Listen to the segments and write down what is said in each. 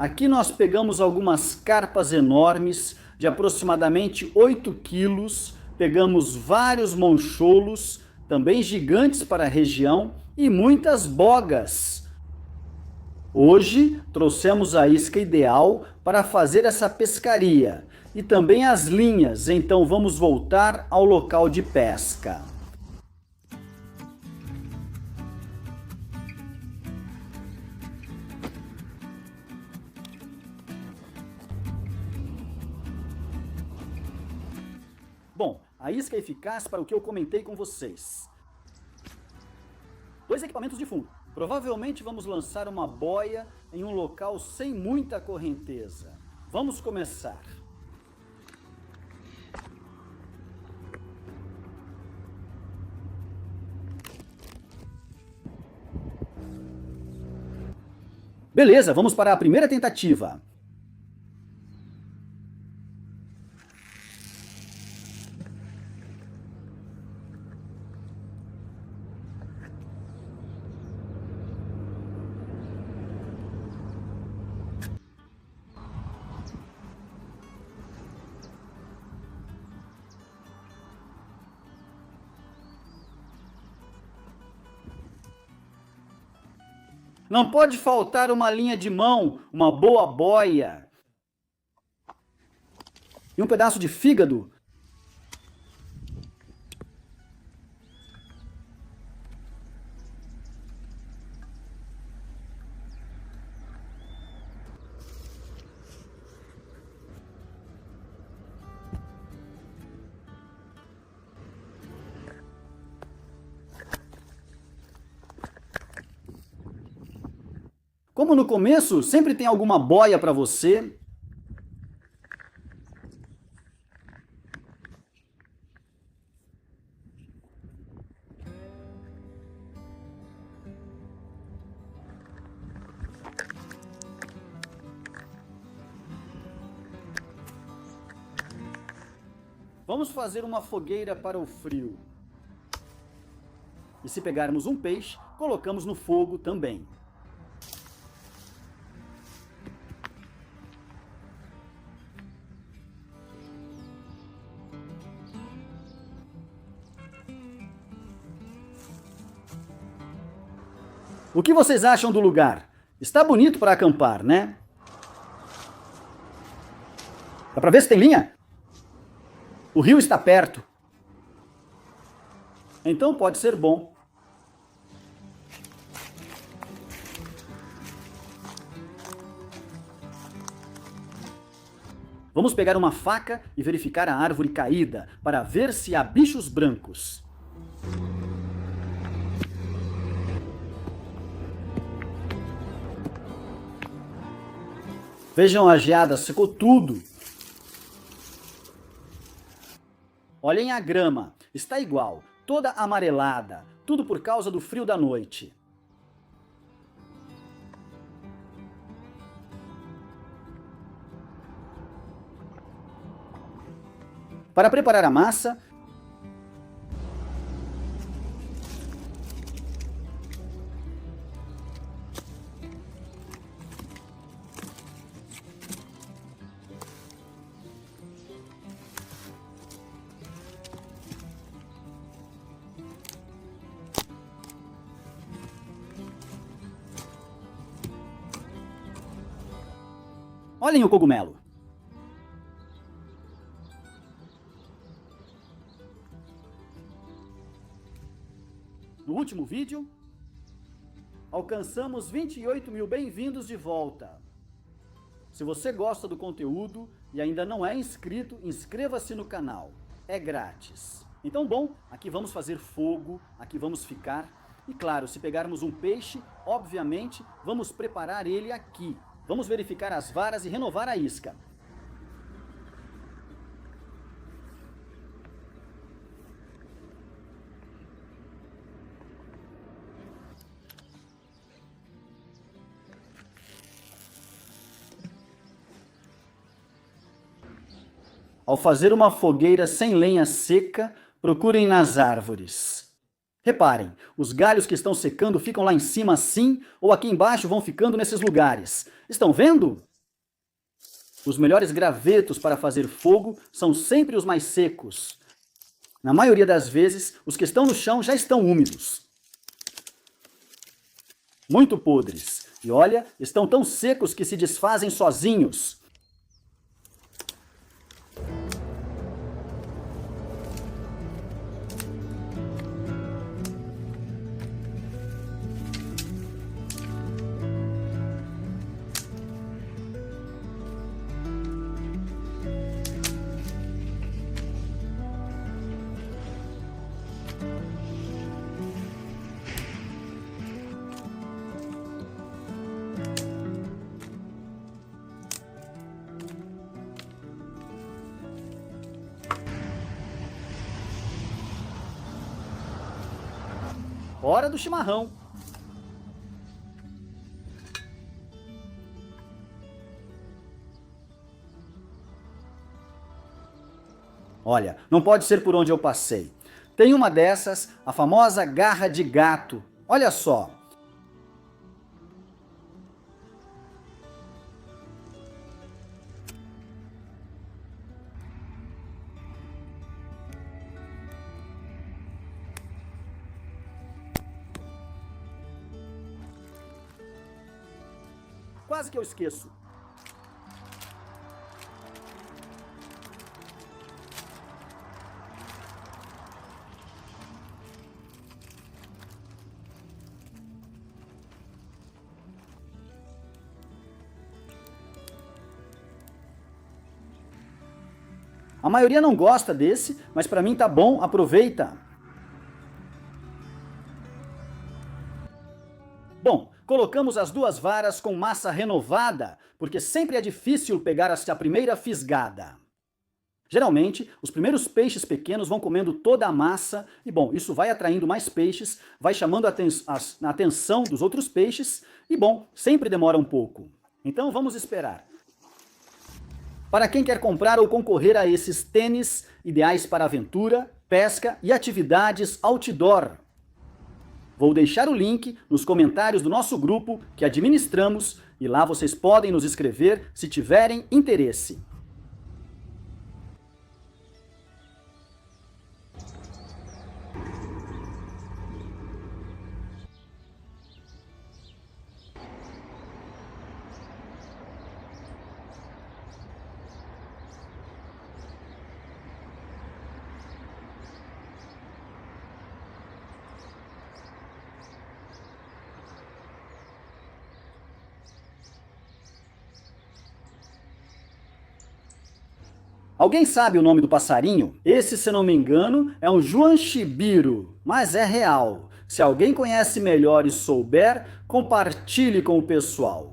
Aqui nós pegamos algumas carpas enormes, de aproximadamente 8 quilos, pegamos vários moncholos, também gigantes para a região, e muitas bogas. Hoje trouxemos a isca ideal para fazer essa pescaria e também as linhas, então vamos voltar ao local de pesca. Bom, a isca é eficaz para o que eu comentei com vocês. 2 equipamentos de fundo. Provavelmente vamos lançar uma boia em um local sem muita correnteza. Vamos começar. Beleza, vamos para a primeira tentativa. Não pode faltar uma linha de mão, uma boa boia. E um pedaço de fígado. Como no começo, sempre tem alguma boia para você. Vamos fazer uma fogueira para o frio. E se pegarmos um peixe, colocamos no fogo também. O que vocês acham do lugar? Está bonito para acampar, né? Dá para ver se tem linha? O rio está perto. Então pode ser bom. Vamos pegar uma faca e verificar a árvore caída para ver se há bichos brancos. Vejam a geada, secou tudo. Olhem a grama, está igual, toda amarelada, tudo por causa do frio da noite. Para preparar a massa, olhem o cogumelo. No último vídeo, alcançamos 28 mil bem-vindos de volta. Se você gosta do conteúdo e ainda não é inscrito, inscreva-se no canal. É grátis. Então, bom, aqui vamos fazer fogo, aqui vamos ficar. E claro, se pegarmos um peixe, obviamente, vamos preparar ele aqui. Vamos verificar as varas e renovar a isca. Ao fazer uma fogueira sem lenha seca, procurem nas árvores. Reparem, os galhos que estão secando ficam lá em cima assim, ou aqui embaixo vão ficando nesses lugares. Estão vendo? Os melhores gravetos para fazer fogo são sempre os mais secos. Na maioria das vezes, os que estão no chão já estão úmidos. Muito podres. E olha, estão tão secos que se desfazem sozinhos. Hora do chimarrão. Olha, não pode ser por onde eu passei. Tem uma dessas, a famosa garra de gato. Olha só. Quase que eu esqueço. A maioria não gosta desse, mas para mim tá bom, aproveita. Bom, colocamos as duas varas com massa renovada, porque sempre é difícil pegar a primeira fisgada. Geralmente, os primeiros peixes pequenos vão comendo toda a massa e, bom, isso vai atraindo mais peixes, vai chamando a atenção dos outros peixes e, bom, sempre demora um pouco. Então vamos esperar. Para quem quer comprar ou concorrer a esses tênis ideais para aventura, pesca e atividades outdoor, vou deixar o link nos comentários do nosso grupo que administramos e lá vocês podem nos escrever se tiverem interesse. Alguém sabe o nome do passarinho? Esse, se não me engano, é um juanchibiro, mas é real. Se alguém conhece melhor e souber, compartilhe com o pessoal.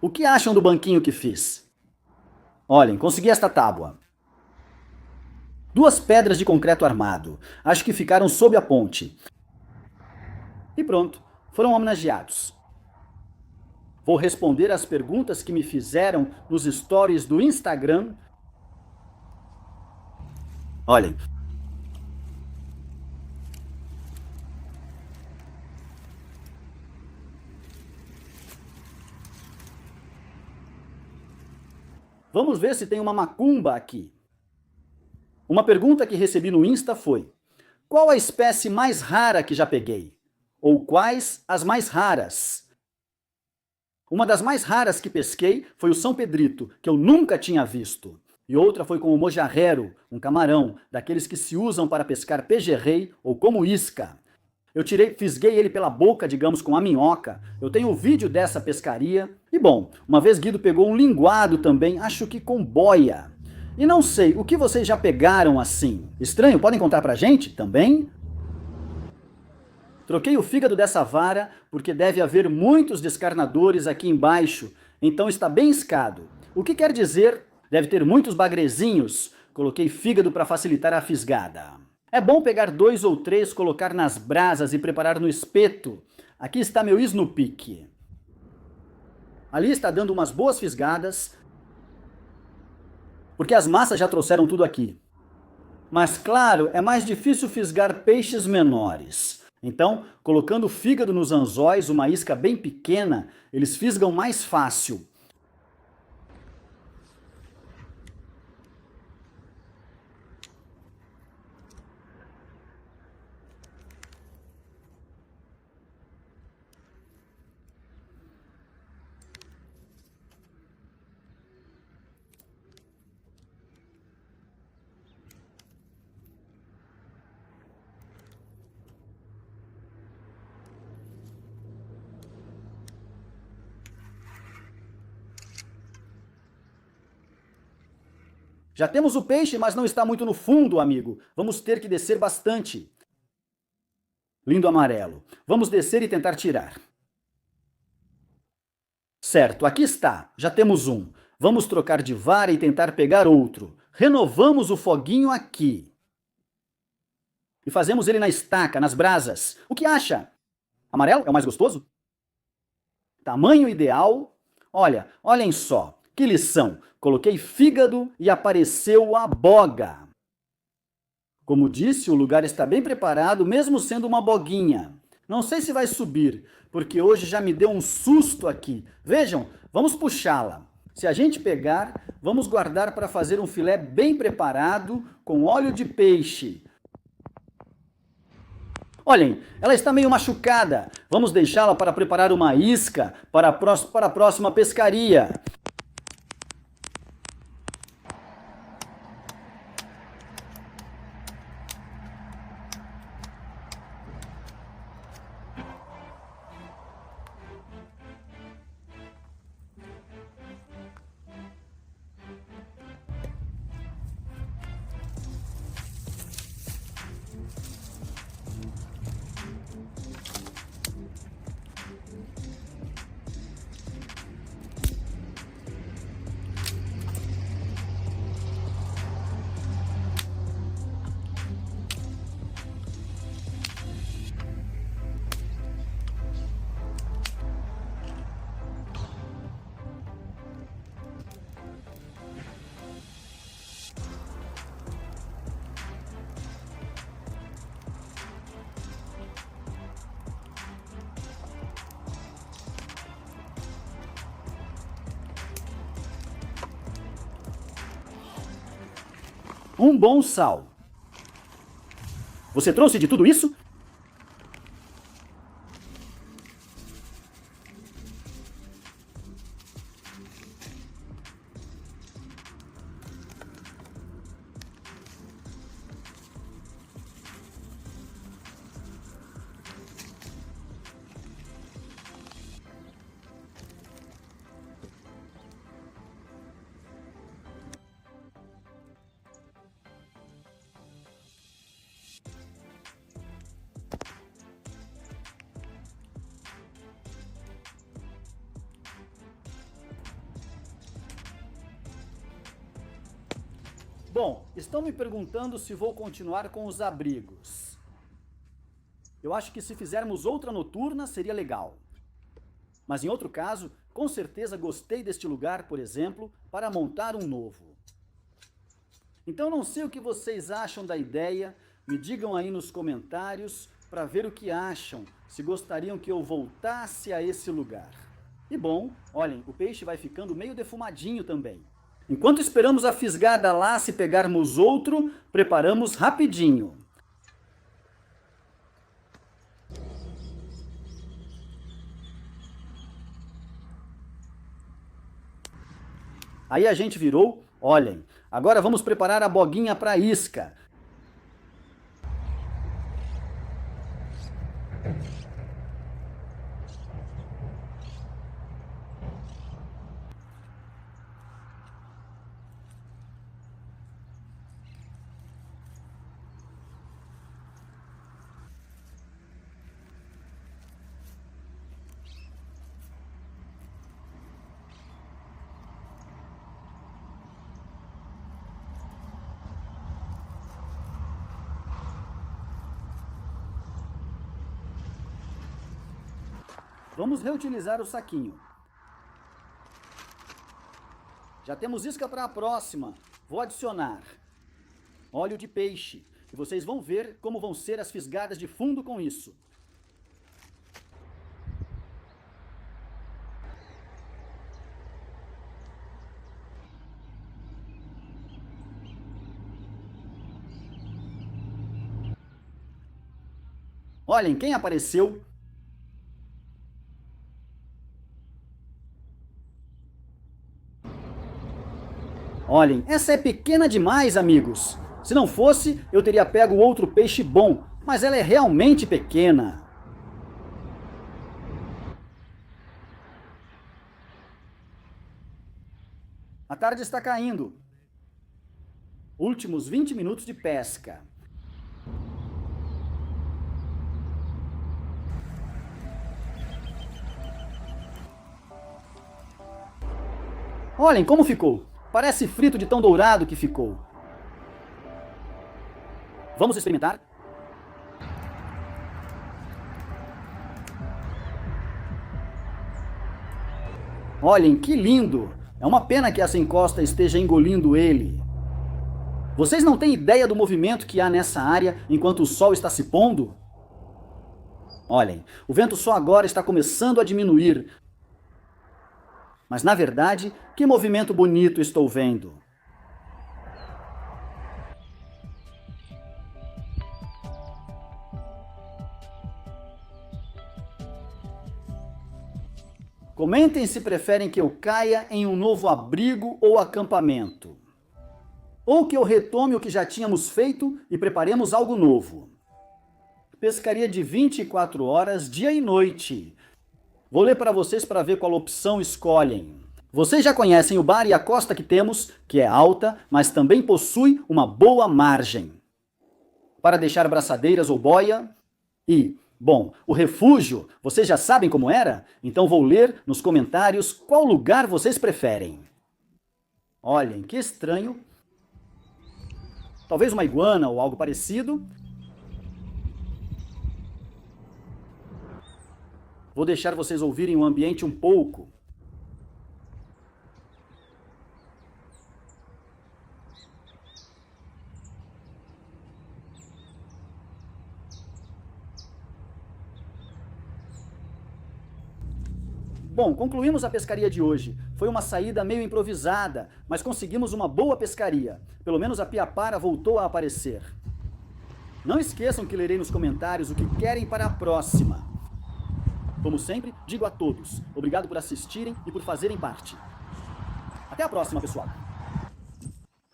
O que acham do banquinho que fiz? Olhem, consegui esta tábua. 2 pedras de concreto armado. Acho que ficaram sob a ponte. E pronto, foram homenageados. Vou responder as perguntas que me fizeram nos stories do Instagram. Olhem. Vamos ver se tem uma macumba aqui. Uma pergunta que recebi no Insta foi: qual a espécie mais rara que já peguei? Ou quais as mais raras? Uma das mais raras que pesquei foi o São Pedrito, que eu nunca tinha visto. E outra foi com o mojarrero, um camarão, daqueles que se usam para pescar pejerrei ou como isca. Eu fisguei ele pela boca, digamos, com a minhoca. Eu tenho o vídeo dessa pescaria. E bom, uma vez Guido pegou um linguado também, acho que com boia. E não sei, o que vocês já pegaram assim? Estranho, podem contar pra gente também? Troquei o fígado dessa vara porque deve haver muitos descarnadores aqui embaixo, então está bem escado. O que quer dizer, deve ter muitos bagrezinhos. Coloquei fígado para facilitar a fisgada. É bom pegar 2 ou 3, colocar nas brasas e preparar no espeto. Aqui está meu Snoopy. Ali está dando umas boas fisgadas, porque as massas já trouxeram tudo aqui. Mas claro, é mais difícil fisgar peixes menores. Então, colocando o fígado nos anzóis, uma isca bem pequena, eles fisgam mais fácil. Já temos o peixe, mas não está muito no fundo, amigo. Vamos ter que descer bastante. Lindo amarelo. Vamos descer e tentar tirar. Certo, aqui está. Já temos um. Vamos trocar de vara e tentar pegar outro. Renovamos o foguinho aqui. E fazemos ele na estaca, nas brasas. O que acha? Amarelo é o mais gostoso? Tamanho ideal. Olha, olhem só. Que lição. Coloquei fígado e apareceu a boga. Como disse, o lugar está bem preparado, mesmo sendo uma boguinha. Não sei se vai subir, porque hoje já me deu um susto aqui. Vejam, vamos puxá-la. Se a gente pegar, vamos guardar para fazer um filé bem preparado com óleo de peixe. Olhem, ela está meio machucada. Vamos deixá-la para preparar uma isca para a próxima pescaria. Um bom sal. Você trouxe de tudo isso? Bom, estão me perguntando se vou continuar com os abrigos. Eu acho que se fizermos outra noturna seria legal. Mas em outro caso, com certeza gostei deste lugar, por exemplo, para montar um novo. Então não sei o que vocês acham da ideia, me digam aí nos comentários para ver o que acham, se gostariam que eu voltasse a esse lugar. E bom, olhem, o peixe vai ficando meio defumadinho também. Enquanto esperamos a fisgada lá, se pegarmos outro, preparamos rapidinho. Aí a gente virou, olhem, agora vamos preparar a boguinha para a isca. Vamos reutilizar o saquinho. Já temos isca para a próxima. Vou adicionar óleo de peixe. E vocês vão ver como vão ser as fisgadas de fundo com isso. Olhem quem apareceu. Olhem, essa é pequena demais, amigos. Se não fosse, eu teria pego outro peixe bom, mas ela é realmente pequena. A tarde está caindo. Últimos 20 minutos de pesca. Olhem como ficou. Parece frito de tão dourado que ficou. Vamos experimentar? Olhem que lindo! É uma pena que essa encosta esteja engolindo ele. Vocês não têm ideia do movimento que há nessa área enquanto o sol está se pondo? Olhem, o vento só agora está começando a diminuir. Mas na verdade, que movimento bonito estou vendo! Comentem se preferem que eu caia em um novo abrigo ou acampamento. Ou que eu retome o que já tínhamos feito e preparemos algo novo. Pescaria de 24 horas, dia e noite. Vou ler para vocês para ver qual opção escolhem. Vocês já conhecem o bar e a costa que temos, que é alta, mas também possui uma boa margem. Para deixar braçadeiras ou boia e... Bom, o refúgio, vocês já sabem como era? Então vou ler nos comentários qual lugar vocês preferem. Olhem, que estranho. Talvez uma iguana ou algo parecido. Vou deixar vocês ouvirem o ambiente um pouco. Bom, concluímos a pescaria de hoje. Foi uma saída meio improvisada, mas conseguimos uma boa pescaria. Pelo menos a piapara voltou a aparecer. Não esqueçam que lerei nos comentários o que querem para a próxima. Como sempre, digo a todos, obrigado por assistirem e por fazerem parte. Até a próxima, pessoal.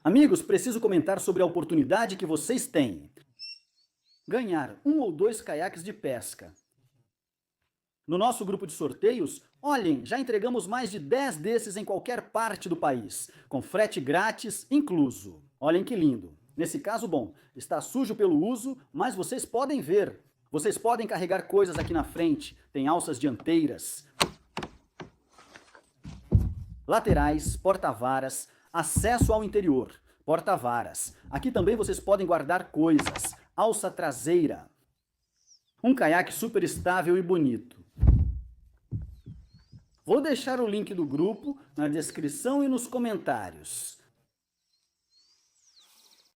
Amigos, preciso comentar sobre a oportunidade que vocês têm. Ganhar 1 ou 2 caiaques de pesca. No nosso grupo de sorteios, olhem, já entregamos mais de 10 desses em qualquer parte do país, com frete grátis incluso. Olhem que lindo. Nesse caso, bom, está sujo pelo uso, mas vocês podem ver. Vocês podem carregar coisas aqui na frente, tem alças dianteiras, laterais, porta-varas, acesso ao interior, porta-varas. Aqui também vocês podem guardar coisas, alça traseira. Um caiaque super estável e bonito. Vou deixar o link do grupo na descrição e nos comentários.